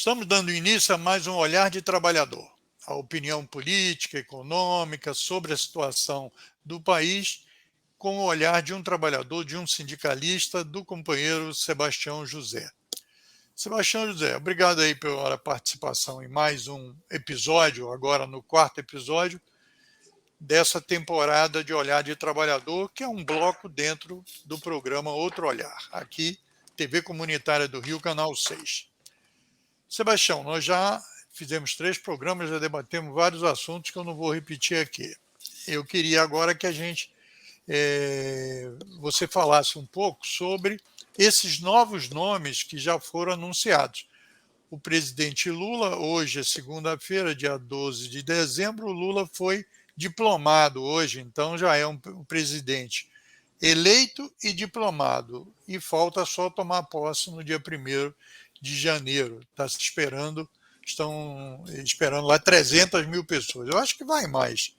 Estamos dando início a mais um Olhar de Trabalhador, a opinião política, econômica sobre a situação do país, com o olhar de um trabalhador, de um sindicalista, do companheiro Sebastião José. Sebastião José, obrigado aí pela participação em mais um episódio, agora no 4º episódio, dessa temporada de Olhar de Trabalhador, que é um bloco dentro do programa Outro Olhar, aqui, TV Comunitária do Rio, Canal 6. Sebastião, nós já fizemos 3 programas, já debatemos vários assuntos que eu não vou repetir aqui. Eu queria agora que você falasse um pouco sobre esses novos nomes que já foram anunciados. O presidente Lula, hoje é segunda-feira, dia 12 de dezembro, o Lula foi diplomado hoje, então já é um presidente eleito e diplomado, e falta só tomar posse no dia 1º de janeiro. Estão esperando lá 300 mil pessoas. Eu acho que vai mais,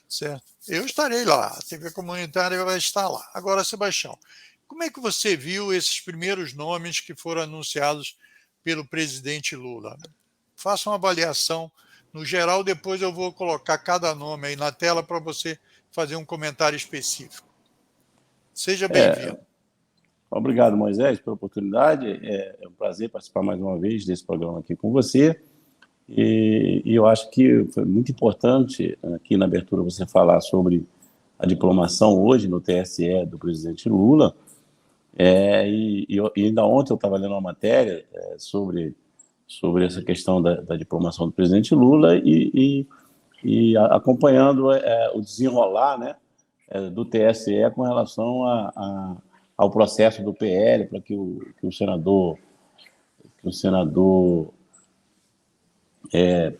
certo? Eu estarei lá, a TV Comunitária vai estar lá. Agora, Sebastião, como é que você viu esses primeiros nomes que foram anunciados pelo presidente Lula? Faça uma avaliação no geral, depois eu vou colocar cada nome aí na tela para você fazer um comentário específico. Seja bem-vindo. Obrigado, Moisés, pela oportunidade. É um prazer participar mais uma vez desse programa aqui com você. E eu acho que foi muito importante aqui na abertura você falar sobre a diplomação hoje no TSE do presidente Lula. E ainda ontem eu estava lendo uma matéria sobre essa questão da diplomação do presidente Lula e acompanhando o desenrolar, né, do TSE com relação ao processo do PL para que o senador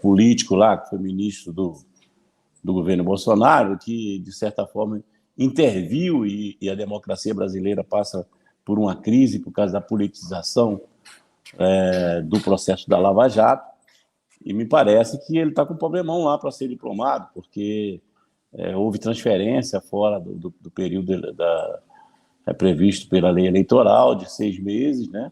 político lá, que foi ministro do governo Bolsonaro, que, de certa forma, interviu e a democracia brasileira passa por uma crise por causa da politização do processo da Lava Jato, e me parece que ele está com um problemão lá para ser diplomado, porque houve transferência fora do período previsto pela lei eleitoral de 6 meses, né?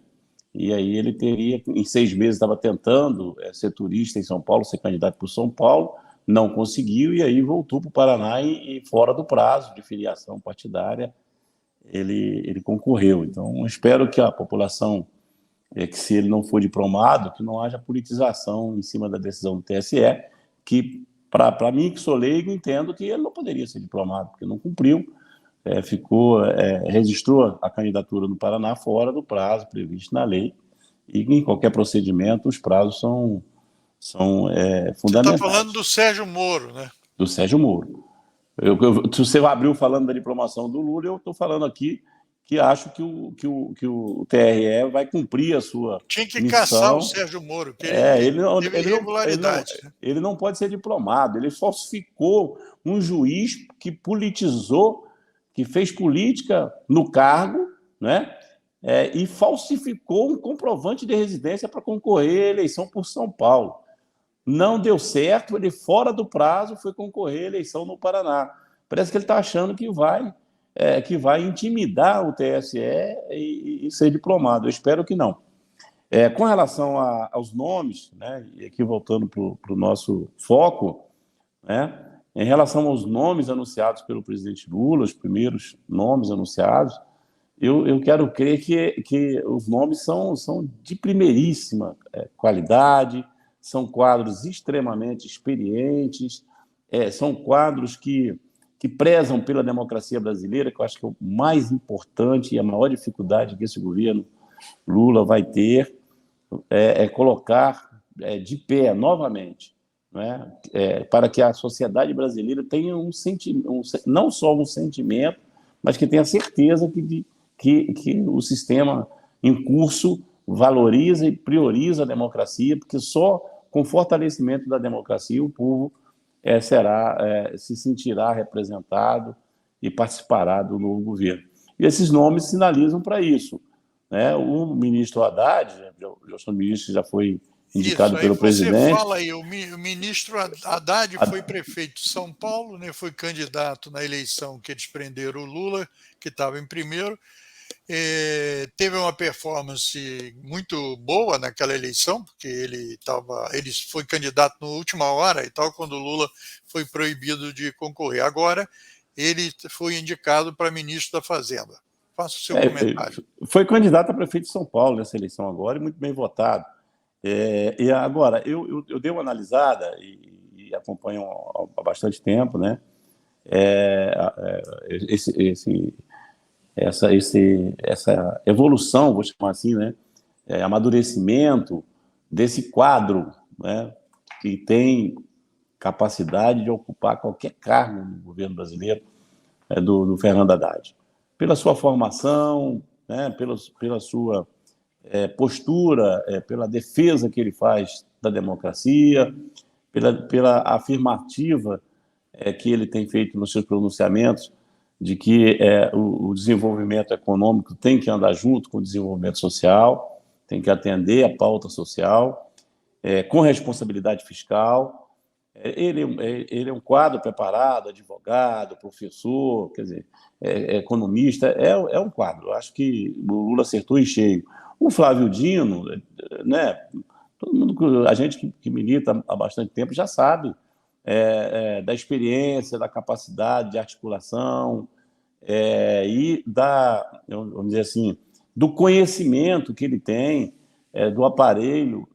E aí ele teria, em 6 meses, estava tentando ser turista em São Paulo, ser candidato por São Paulo, não conseguiu, e aí voltou para o Paraná e fora do prazo de filiação partidária, ele concorreu. Então, espero que a população, que se ele não for diplomado, que não haja politização em cima da decisão do TSE, que, para mim, que sou leigo, entendo que ele não poderia ser diplomado, porque não cumpriu, registrou a candidatura no Paraná fora do prazo previsto na lei, e em qualquer procedimento os prazos são fundamentais. Você está falando do Sérgio Moro, né? Do Sérgio Moro. Se você abriu falando da diplomação do Lula, eu estou falando aqui que acho que o TRE vai cumprir a sua Tinha que missão. Caçar o Sérgio Moro, que ele não pode ser diplomado. Ele falsificou um juiz que politizou, que fez política no cargo, né? E falsificou um comprovante de residência para concorrer à eleição por São Paulo. Não deu certo, ele fora do prazo foi concorrer à eleição no Paraná. Parece que ele está achando que vai intimidar o TSE e ser diplomado. Eu espero que não. Com relação aos nomes, né, e aqui voltando para o nosso foco, né, em relação aos nomes anunciados pelo presidente Lula, os primeiros nomes anunciados, eu quero crer que os nomes são de primeiríssima qualidade, são quadros extremamente experientes, são quadros que prezam pela democracia brasileira, que eu acho que é o mais importante e a maior dificuldade que esse governo Lula vai ter colocar de pé novamente, né, para que a sociedade brasileira tenha não só um sentimento, mas que tenha certeza que o sistema em curso valoriza e prioriza a democracia, porque só com fortalecimento da democracia o povo se sentirá representado e participará do novo governo. E esses nomes sinalizam para isso, né? O ministro Haddad, o ministro já foi indicado pelo presidente. Você fala aí, o ministro Haddad foi prefeito de São Paulo, né? Foi candidato na eleição que eles prenderam o Lula, que estava em primeiro, teve uma performance muito boa naquela eleição, porque ele foi candidato na última hora e tal, quando o Lula foi proibido de concorrer. Agora, ele foi indicado para ministro da Fazenda. Faça o seu comentário. Foi candidato a prefeito de São Paulo nessa eleição agora e muito bem votado. E agora, eu dei uma analisada e acompanho há bastante tempo, né? Essa evolução, vou chamar assim, né? Amadurecimento desse quadro, né? Que tem capacidade de ocupar qualquer cargo no governo brasileiro, do Fernando Haddad. Pela sua formação, né? Pela sua postura, pela defesa que ele faz da democracia, pela afirmativa que ele tem feito nos seus pronunciamentos de que o desenvolvimento econômico tem que andar junto com o desenvolvimento social, tem que atender a pauta social, com responsabilidade fiscal. Ele é um quadro preparado, advogado, professor, quer dizer, economista, é um quadro. Acho que o Lula acertou em cheio. O Flávio Dino, né, todo mundo, a gente que milita há bastante tempo já sabe da experiência, da capacidade de articulação e vamos dizer assim, do conhecimento que ele tem do aparelho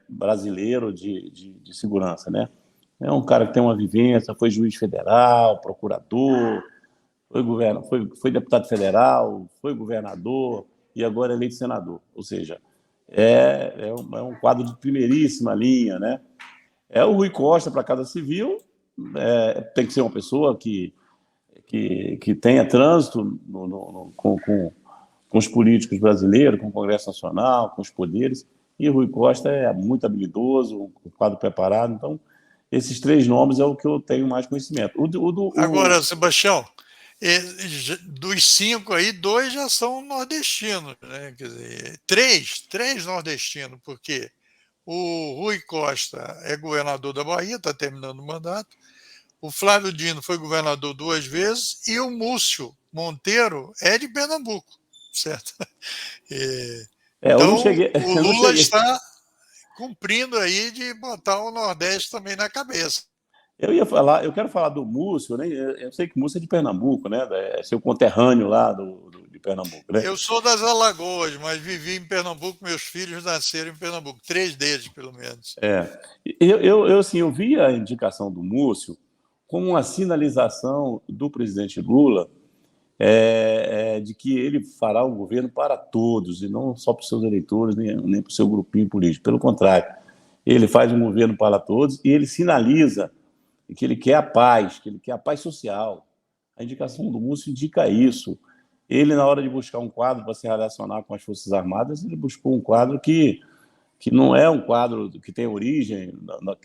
brasileiro de segurança, né? É um cara que tem uma vivência, foi juiz federal, procurador, foi deputado federal, foi governador e agora é eleito senador. Ou seja, é um quadro de primeiríssima linha, né? O Rui Costa, para a Casa Civil, tem que ser uma pessoa que tenha trânsito com os políticos brasileiros, com o Congresso Nacional, com os poderes, e o Rui Costa é muito habilidoso, um quadro preparado, então esses três nomes é o que eu tenho mais conhecimento. Agora, Sebastião, dos 5 aí, 2 já são nordestinos, né? Quer dizer, três nordestinos, porque o Rui Costa é governador da Bahia, está terminando o mandato, o Flávio Dino foi governador 2 vezes e o Múcio Monteiro é de Pernambuco, certo? Eu não Então, cheguei, o eu não Lula cheguei. está cumprindo aí de botar o Nordeste também na cabeça. Eu quero falar do Múcio, né? Eu sei que Múcio é de Pernambuco, né? É seu conterrâneo lá de Pernambuco, né? Eu sou das Alagoas, mas vivi em Pernambuco, meus filhos nasceram em Pernambuco, 3 deles, pelo menos. Assim, eu vi a indicação do Múcio como uma sinalização do presidente Lula de que ele fará um governo para todos, e não só para os seus eleitores, nem para o seu grupinho político. Pelo contrário, ele faz um governo para todos e ele sinaliza que ele quer a paz, que ele quer a paz social. A indicação do Múcio indica isso. Ele, na hora de buscar um quadro para se relacionar com as Forças Armadas, ele buscou um quadro que não é um quadro que tem origem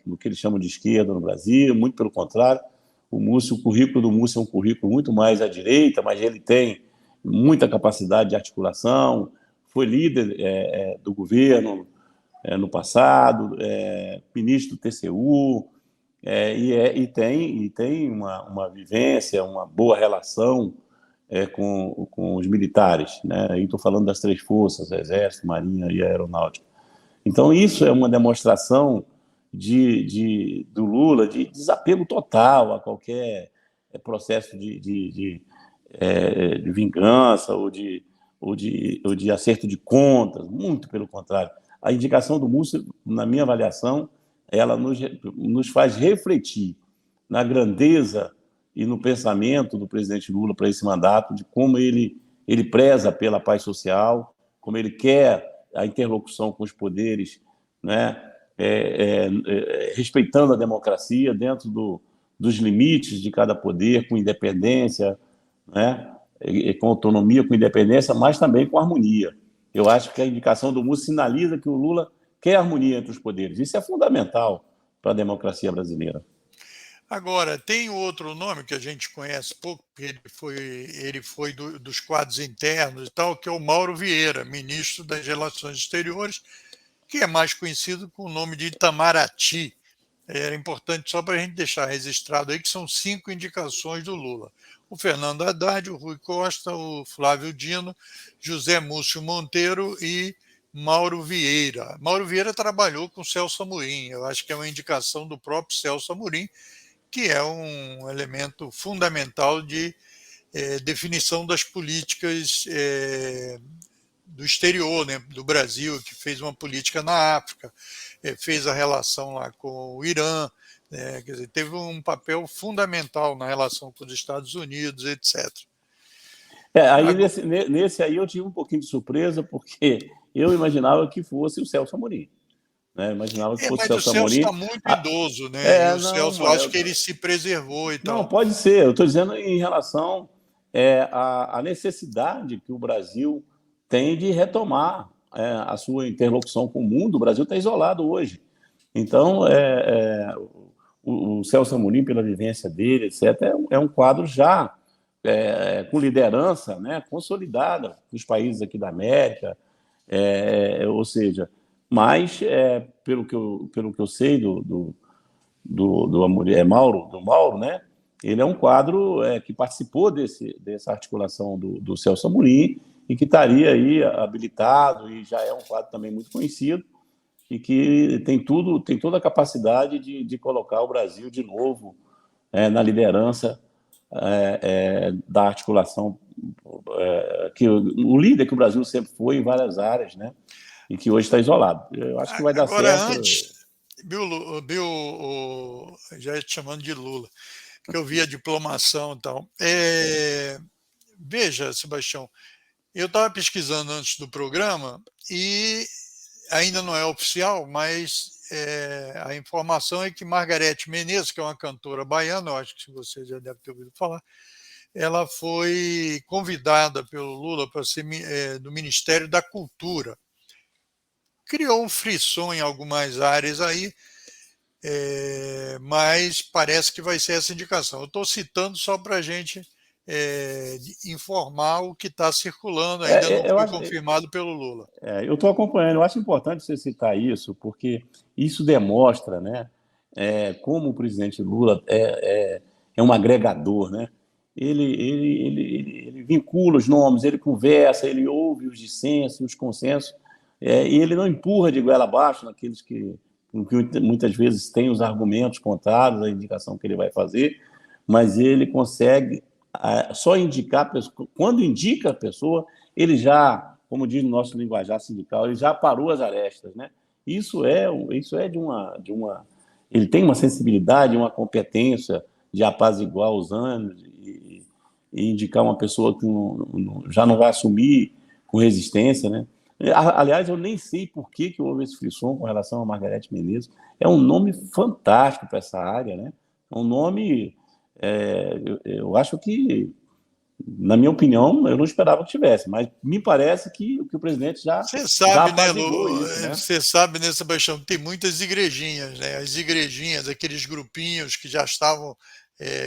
no que eles chamam de esquerda no Brasil, muito pelo contrário. O currículo do Múcio é um currículo muito mais à direita, mas ele tem muita capacidade de articulação, foi líder do governo no passado, ministro do TCU, e tem uma vivência, uma boa relação com os militares, né? Aí estou falando das três forças, Exército, Marinha e Aeronáutica. Então, isso é uma demonstração do Lula de desapego total a qualquer processo de vingança ou de acerto de contas, muito pelo contrário. A indicação do Múcio, na minha avaliação, ela nos faz refletir na grandeza e no pensamento do presidente Lula para esse mandato, de como ele preza pela paz social, como ele quer a interlocução com os poderes, né? Respeitando a democracia dentro dos limites de cada poder, com independência, né? Com autonomia, com independência, mas também com harmonia. Eu acho que a indicação do Múcio sinaliza que o Lula quer harmonia entre os poderes. Isso é fundamental para a democracia brasileira. Agora, tem outro nome que a gente conhece pouco, porque ele foi dos quadros internos e tal, que é o Mauro Vieira, ministro das Relações Exteriores, que é mais conhecido com o nome de Itamaraty. Era importante só para a gente deixar registrado aí que são 5 indicações do Lula. o Fernando Haddad, o Rui Costa, o Flávio Dino, José Múcio Monteiro e Mauro Vieira. Mauro Vieira trabalhou com Celso Amorim, eu acho que é uma indicação do próprio Celso Amorim, que é um elemento fundamental de definição das políticas do exterior, né, do Brasil, que fez uma política na África, fez a relação lá com o Irã, quer dizer, teve um papel fundamental na relação com os Estados Unidos, etc. Aí Agora, nesse aí eu tive um pouquinho de surpresa, porque eu imaginava que fosse o Celso Amorim. Né? Imaginava que fosse o mas o Celso Celso está Amorim. muito Ah, idoso, né? E o Celso, não, acho que ele se preservou e não, tal. pode ser. Eu estou dizendo em relação à necessidade que o Brasil tem de retomar a sua interlocução com o mundo. O Brasil está isolado hoje. Então, o Celso Amorim, pela vivência dele, etc., é um quadro já com liderança, né, consolidada nos países aqui da América, ou seja, mas, pelo que eu sei do Amorim, do Mauro, né, ele é um quadro que participou dessa articulação do Celso Amorim e que estaria aí habilitado, e já é um quadro também muito conhecido, e que tem toda a capacidade de colocar o Brasil de novo na liderança da articulação, que o líder que o Brasil sempre foi em várias áreas, né? E que hoje está isolado. Eu acho que vai dar Agora, certo. antes, já te chamando de Lula, que eu vi a diplomação e tal. Veja, Sebastião, eu estava pesquisando antes do programa e ainda não é oficial, mas a informação é que Margarete Menezes, que é uma cantora baiana, eu acho que você já deve ter ouvido falar, ela foi convidada pelo Lula para ser do Ministério da Cultura. Criou um frisson em algumas áreas aí, mas parece que vai ser essa indicação. Eu estou citando só para a gente informar o que está circulando, ainda não Eu foi acho, confirmado pelo Lula. eu estou acompanhando. Eu acho importante você citar isso, porque isso demonstra, né, como o presidente Lula é um agregador, né? Ele vincula os nomes, ele conversa, ele ouve os dissensos, os consensos, e ele não empurra de goela abaixo naqueles que muitas vezes têm os argumentos contrários à indicação que ele vai fazer, mas ele consegue só indicar a pessoa. Quando indica a pessoa, ele já, como diz no nosso linguajar sindical, ele já parou as arestas, né? Isso é ele tem uma sensibilidade, uma competência de apaziguar os ânimos e indicar uma pessoa que já não vai assumir com resistência, né? Aliás, eu nem sei por que houve esse frisson com relação a Margarete Menezes. É um nome fantástico para essa área, né? É um nome, eu acho que, na minha opinião, eu não esperava que tivesse, mas me parece que o presidente Você já sabe, né, apaziguou Lu? isso, né? Você sabe, né, Sebastião, que tem muitas igrejinhas, né? As igrejinhas, aqueles grupinhos que já estavam,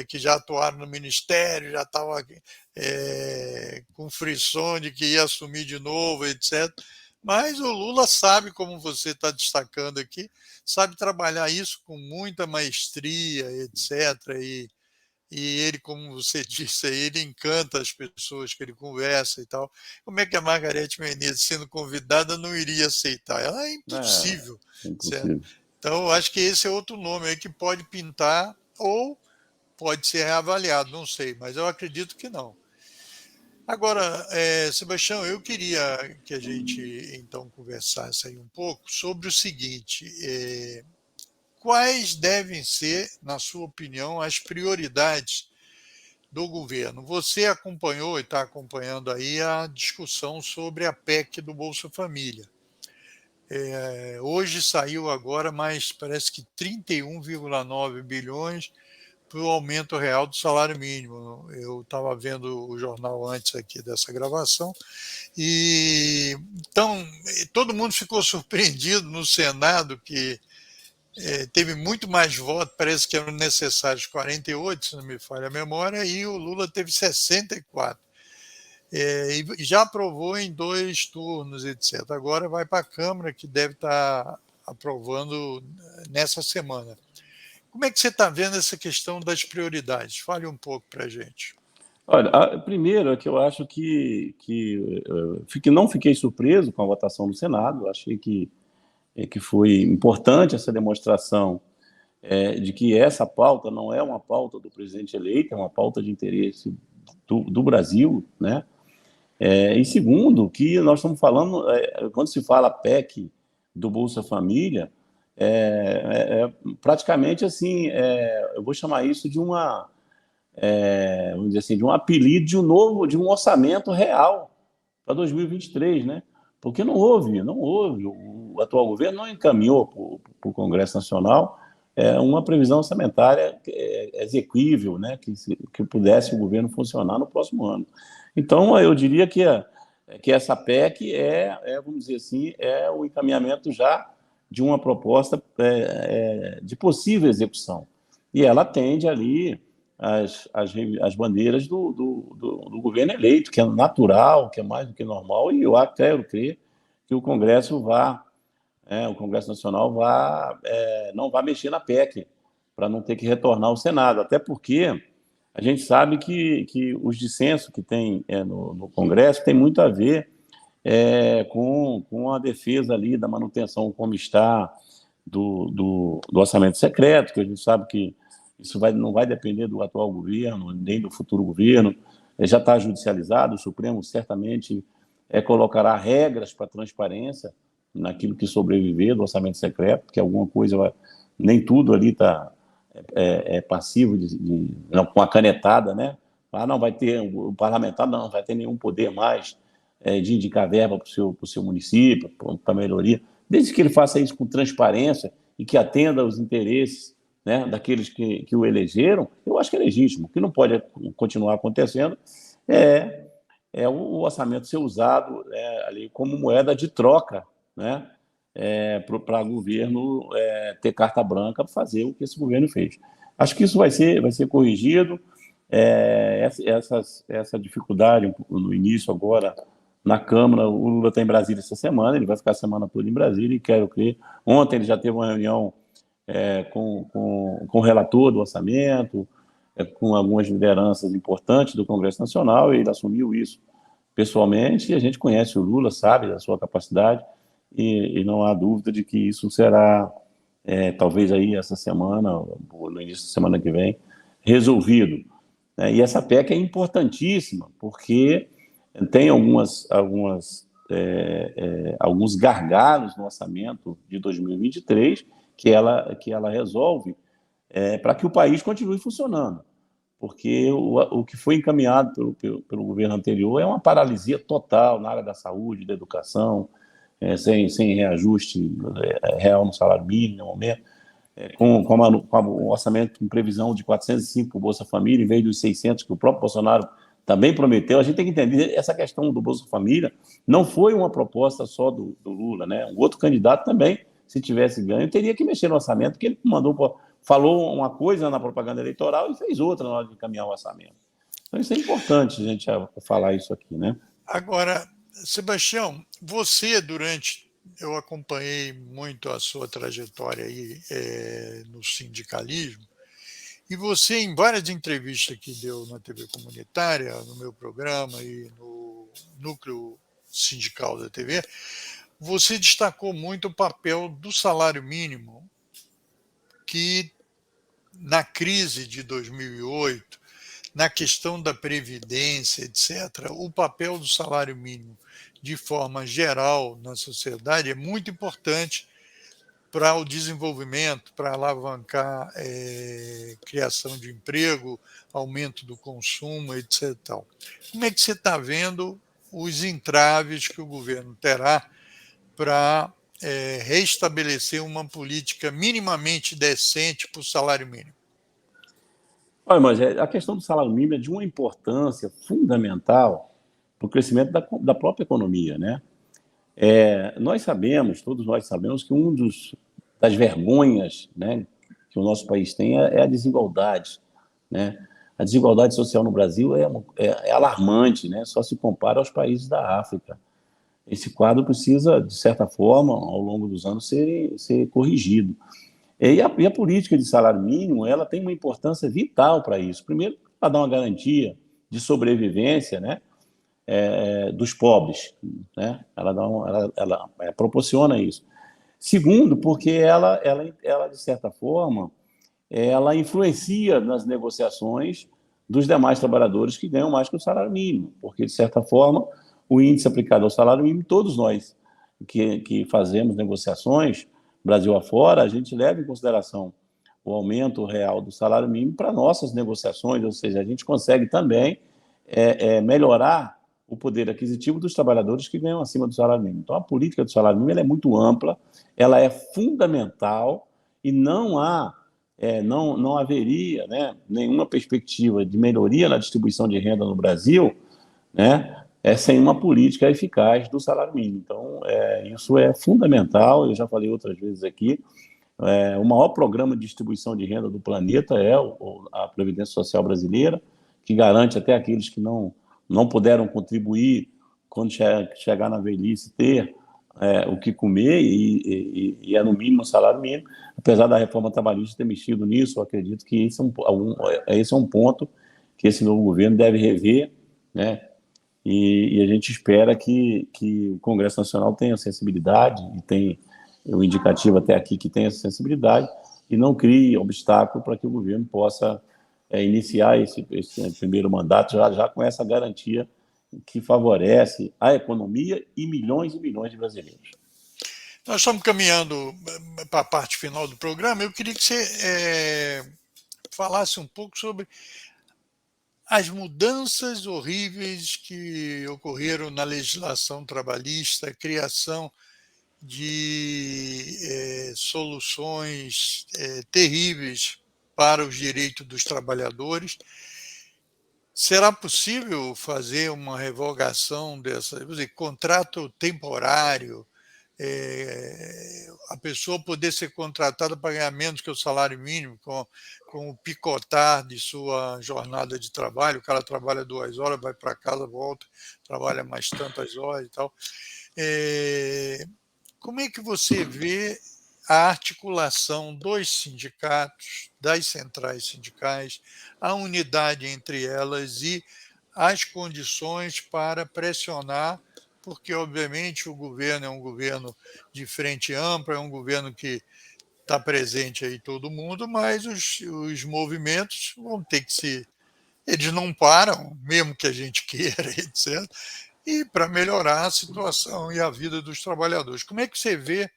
que já atuaram no ministério, já estavam com frisson de que ia assumir de novo, etc. Mas o Lula sabe, como você está destacando aqui, sabe trabalhar isso com muita maestria, etc. E ele, como você disse aí, ele encanta as pessoas que ele conversa e tal. Como é que a Margarete Menezes, sendo convidada, não iria aceitar? Ela é impossível, É certo? impossível. Então, eu acho que esse é outro nome aí que pode pintar ou pode ser reavaliado, não sei, mas eu acredito que não. Agora, Sebastião, eu queria que a gente então conversasse aí um pouco sobre o seguinte: quais devem ser, na sua opinião, as prioridades do governo? Você acompanhou e está acompanhando aí a discussão sobre a PEC do Bolsa Família. Hoje saiu agora mais, parece que 31,9 bilhões para o aumento real do salário mínimo. Eu estava vendo o jornal antes aqui dessa gravação e então todo mundo ficou surpreendido no Senado que teve muito mais votos, parece que eram necessários 48, se não me falha a memória, e o Lula teve 64. E já aprovou em 2 turnos, etc. Agora vai para a Câmara, que deve estar aprovando nessa semana. Como é que você está vendo essa questão das prioridades? Fale um pouco para a gente. Olha, primeiro é que eu acho não fiquei surpreso com a votação no Senado. Eu achei que foi importante essa demonstração de que essa pauta não é uma pauta do presidente eleito, é uma pauta de interesse do Brasil, né? E segundo, que nós estamos falando, quando se fala PEC do Bolsa Família, praticamente assim, eu vou chamar isso de vamos dizer assim, de um apelido de um orçamento real para 2023, né? Porque não houve, o atual governo não encaminhou para o Congresso Nacional uma previsão orçamentária exequível, né? Que pudesse o governo funcionar no próximo ano. Então, eu diria que essa PEC vamos dizer assim, é o encaminhamento já de uma proposta de possível execução. E ela atende ali as bandeiras do governo eleito, que é natural, que é mais do que normal, e eu até quero crer que o Congresso Nacional não vai mexer na PEC, para não ter que retornar ao Senado, até porque a gente sabe que os dissensos que tem no Congresso tem muito a ver com a defesa ali da manutenção como está do orçamento secreto, que a gente sabe que isso não vai depender do atual governo, nem do futuro governo, já está judicializado, o Supremo certamente colocará regras para transparência naquilo que sobreviver do orçamento secreto, porque alguma coisa, nem tudo ali está passivo não, com a canetada, né? Não vai ter, o parlamentar não vai ter nenhum poder mais de indicar verba para o seu município, para melhoria, desde que ele faça isso com transparência e que atenda aos interesses, né, daqueles que o elegeram, eu acho que é legítimo. O que não pode continuar acontecendo o orçamento ser usado ali como moeda de troca, né, para o governo ter carta branca para fazer o que esse governo fez. Acho que isso vai ser corrigido. Essa dificuldade no início agora na Câmara, o Lula está em Brasília essa semana, ele vai ficar a semana toda em Brasília e quero crer. Ontem ele já teve uma reunião com o relator do orçamento, com algumas lideranças importantes do Congresso Nacional, e ele assumiu isso pessoalmente, e a gente conhece o Lula, sabe da sua capacidade, e não há dúvida de que isso será, talvez aí essa semana, ou no início da semana que vem, resolvido. E essa PEC é importantíssima, porque tem alguns gargalos no orçamento de 2023 que ela resolve para que o país continue funcionando. Porque o que foi encaminhado pelo governo anterior é uma paralisia total na área da saúde, da educação, sem reajuste real no salário mínimo no momento, com o orçamento com previsão de 405 para o Bolsa Família, em vez dos 600 que o próprio Bolsonaro também prometeu. A gente tem que entender essa questão do Bolsa Família não foi uma proposta só do Lula, né? Um outro candidato também, se tivesse ganho, teria que mexer no orçamento, porque ele falou uma coisa na propaganda eleitoral e fez outra na hora de encaminhar o orçamento. Então isso é importante a gente falar isso aqui, né? Agora, Sebastião, eu acompanhei muito a sua trajetória aí no sindicalismo, e você, em várias entrevistas que deu na TV comunitária, no meu programa e no núcleo sindical da TV, você destacou muito o papel do salário mínimo, que na crise de 2008, na questão da previdência, etc., o papel do salário mínimo, de forma geral, na sociedade, é muito importante para o desenvolvimento, para alavancar criação de emprego, aumento do consumo, etc. Como é que você está vendo os entraves que o governo terá para restabelecer uma política minimamente decente para o salário mínimo? Olha, mas a questão do salário mínimo é de uma importância fundamental para o crescimento da própria economia, né? Todos nós sabemos que das vergonhas, né, que o nosso país tem é a desigualdade, né? A desigualdade social no Brasil é alarmante, né? Só se compara aos países da África. Esse quadro precisa, de certa forma, ao longo dos anos, ser corrigido. E a política de salário mínimo ela tem uma importância vital para isso. Primeiro, para dar uma garantia de sobrevivência, né, dos pobres, né? Ela proporciona isso. Segundo, porque ela, de certa forma, ela influencia nas negociações dos demais trabalhadores que ganham mais que o salário mínimo, porque, de certa forma, o índice aplicado ao salário mínimo, todos nós que fazemos negociações, Brasil afora, a gente leva em consideração o aumento real do salário mínimo para nossas negociações, ou seja, a gente consegue também melhorar o poder aquisitivo dos trabalhadores que ganham acima do salário mínimo. Então, a política do salário mínimo ela é muito ampla, ela é fundamental e não haveria, né, nenhuma perspectiva de melhoria na distribuição de renda no Brasil, né, sem uma política eficaz do salário mínimo. Então, isso é fundamental, eu já falei outras vezes aqui, o maior programa de distribuição de renda do planeta é a Previdência Social Brasileira, que garante até aqueles que não puderam contribuir quando chegar na velhice ter o que comer e é no mínimo o salário mínimo. Apesar da reforma trabalhista ter mexido nisso, eu acredito que esse é um ponto que esse novo governo deve rever, né? E a gente espera que o Congresso Nacional tenha sensibilidade, e tem o indicativo até aqui que tenha essa sensibilidade, e não crie obstáculo para que o governo possa iniciar esse primeiro mandato já com essa garantia que favorece a economia e milhões de brasileiros. Nós estamos caminhando para a parte final do programa. Eu queria que você falasse um pouco sobre as mudanças horríveis que ocorreram na legislação trabalhista, a criação de soluções terríveis para os direitos dos trabalhadores. Será possível fazer uma revogação dessa, contrato temporário, a pessoa poder ser contratada para ganhar menos que o salário mínimo, com o picotar de sua jornada de trabalho? O cara trabalha 2 horas, vai para casa, volta, trabalha mais tantas horas e tal. Como é que você vê a articulação dos sindicatos, das centrais sindicais, a unidade entre elas e as condições para pressionar, porque, obviamente, o governo é um governo de frente ampla, é um governo que está presente aí todo mundo, mas os movimentos vão ter que eles não param, mesmo que a gente queira, etc., e para melhorar a situação e a vida dos trabalhadores. Como é que você vê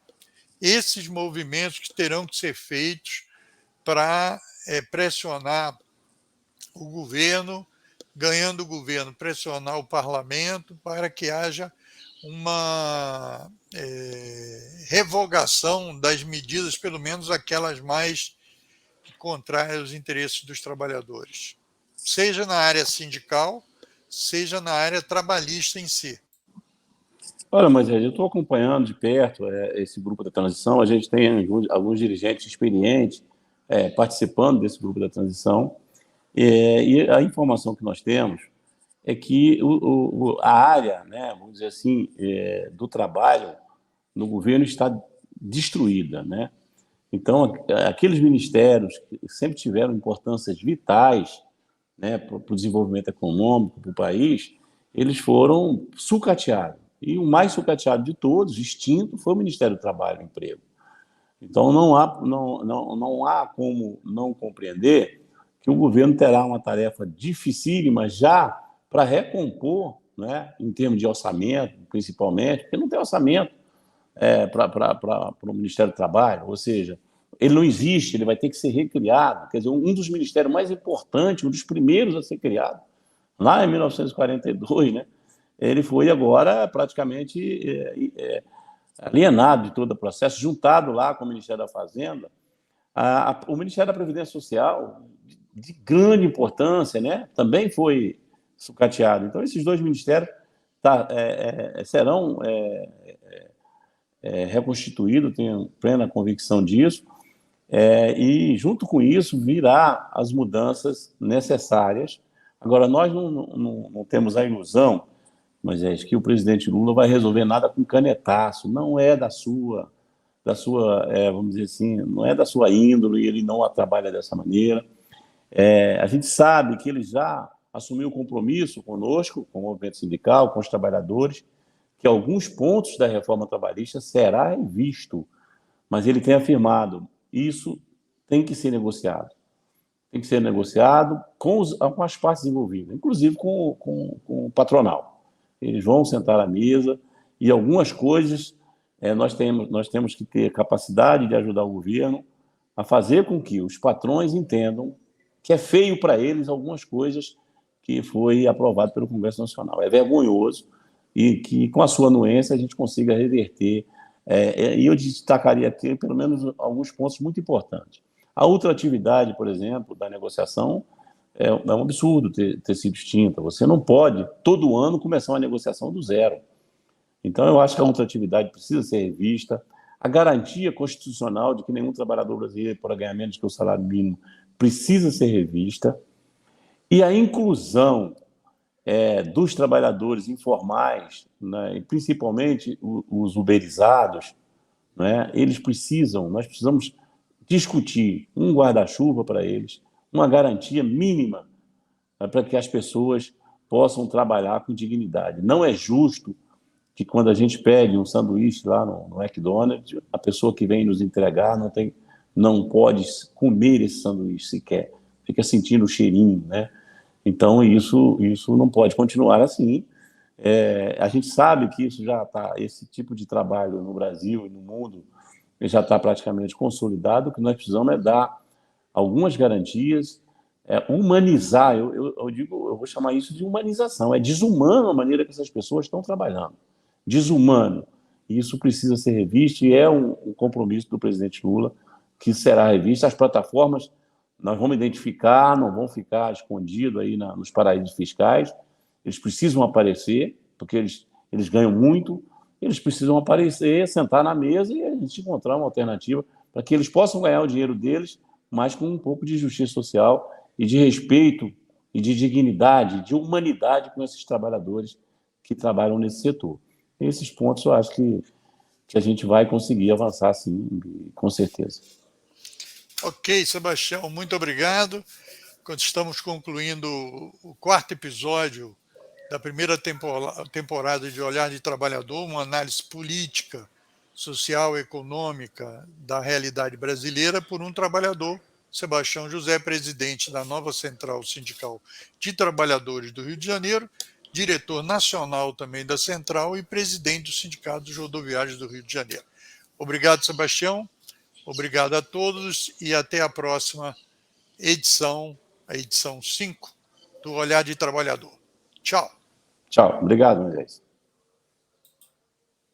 esses movimentos que terão que ser feitos para pressionar o governo, ganhando o governo, pressionar o parlamento para que haja uma revogação das medidas, pelo menos aquelas mais contrárias aos interesses dos trabalhadores, seja na área sindical, seja na área trabalhista em si? Olha, Moisés, eu estou acompanhando de perto esse grupo da transição. A gente tem alguns dirigentes experientes participando desse grupo da transição. E a informação que nós temos é que a área, né, vamos dizer assim, do trabalho no governo está destruída, né? Então, aqueles ministérios que sempre tiveram importâncias vitais, né, para o desenvolvimento econômico, para o país, eles foram sucateados. E o mais sucateado de todos, extinto, foi o Ministério do Trabalho e Emprego. Então, não há como não compreender que o governo terá uma tarefa dificílima já para recompor, né, em termos de orçamento, principalmente, porque não tem orçamento para o Ministério do Trabalho, ou seja, ele não existe, ele vai ter que ser recriado. Quer dizer, um dos ministérios mais importantes, um dos primeiros a ser criado, lá em 1942, né, ele foi agora praticamente alienado de todo o processo, juntado lá com o Ministério da Fazenda. O Ministério da Previdência Social, de grande importância, né, também foi sucateado. Então, esses dois ministérios serão reconstituídos, tenho plena convicção disso, e, junto com isso, virá as mudanças necessárias. Agora, nós não temos a ilusão, mas que o presidente Lula vai resolver nada com canetaço, não é da sua vamos dizer assim, não é da sua índole, ele não a trabalha dessa maneira. A gente sabe que ele já assumiu o compromisso conosco, com o movimento sindical, com os trabalhadores, que alguns pontos da reforma trabalhista será revisto, mas ele tem afirmado, isso tem que ser negociado. Tem que ser negociado com as partes envolvidas, inclusive com o patronal. Eles vão sentar à mesa e algumas coisas nós temos que ter capacidade de ajudar o governo a fazer com que os patrões entendam que é feio para eles algumas coisas que foi aprovado pelo Congresso Nacional. É vergonhoso e que, com a sua anuência, a gente consiga reverter. E eu destacaria aqui, pelo menos, alguns pontos muito importantes. A ultratividade, por exemplo, da negociação é um absurdo ter sido extinta. Você não pode, todo ano, começar uma negociação do zero. Então, eu acho que a ultratividade precisa ser revista. A garantia constitucional de que nenhum trabalhador brasileiro pode ganhar menos que o salário mínimo precisa ser revista. E a inclusão dos trabalhadores informais, né, principalmente os uberizados, né, nós precisamos discutir um guarda-chuva para eles, uma garantia mínima, né, para que as pessoas possam trabalhar com dignidade. Não é justo que quando a gente pede um sanduíche lá no McDonald's, a pessoa que vem nos entregar não pode comer esse sanduíche sequer, fica sentindo o cheirinho, né? Então, isso não pode continuar assim. A gente sabe que esse tipo de trabalho no Brasil e no mundo já está praticamente consolidado. O que nós precisamos é dar algumas garantias, humanizar. Eu vou chamar isso de humanização. É desumano a maneira que essas pessoas estão trabalhando. Desumano. E isso precisa ser revisto e é um compromisso do presidente Lula que será revisto. As plataformas nós vamos identificar, não vão ficar escondidos aí nos paraísos fiscais. Eles precisam aparecer, porque eles ganham muito, eles precisam aparecer, sentar na mesa e a gente encontrar uma alternativa para que eles possam ganhar o dinheiro deles, mas com um pouco de justiça social e de respeito e de dignidade, de humanidade com esses trabalhadores que trabalham nesse setor. Esses pontos eu acho que a gente vai conseguir avançar, sim, com certeza. Ok, Sebastião, muito obrigado. Estamos concluindo o 4º episódio da primeira temporada de Olhar de Trabalhador, uma análise política, social e econômica da realidade brasileira por um trabalhador, Sebastião José, presidente da nova Central Sindical de Trabalhadores do Rio de Janeiro, diretor nacional também da Central e presidente do Sindicato dos Rodoviários do Rio de Janeiro. Obrigado, Sebastião. Obrigado a todos e até a próxima edição, a edição 5 do Olhar de Trabalhador. Tchau. Tchau. Obrigado, Moisés.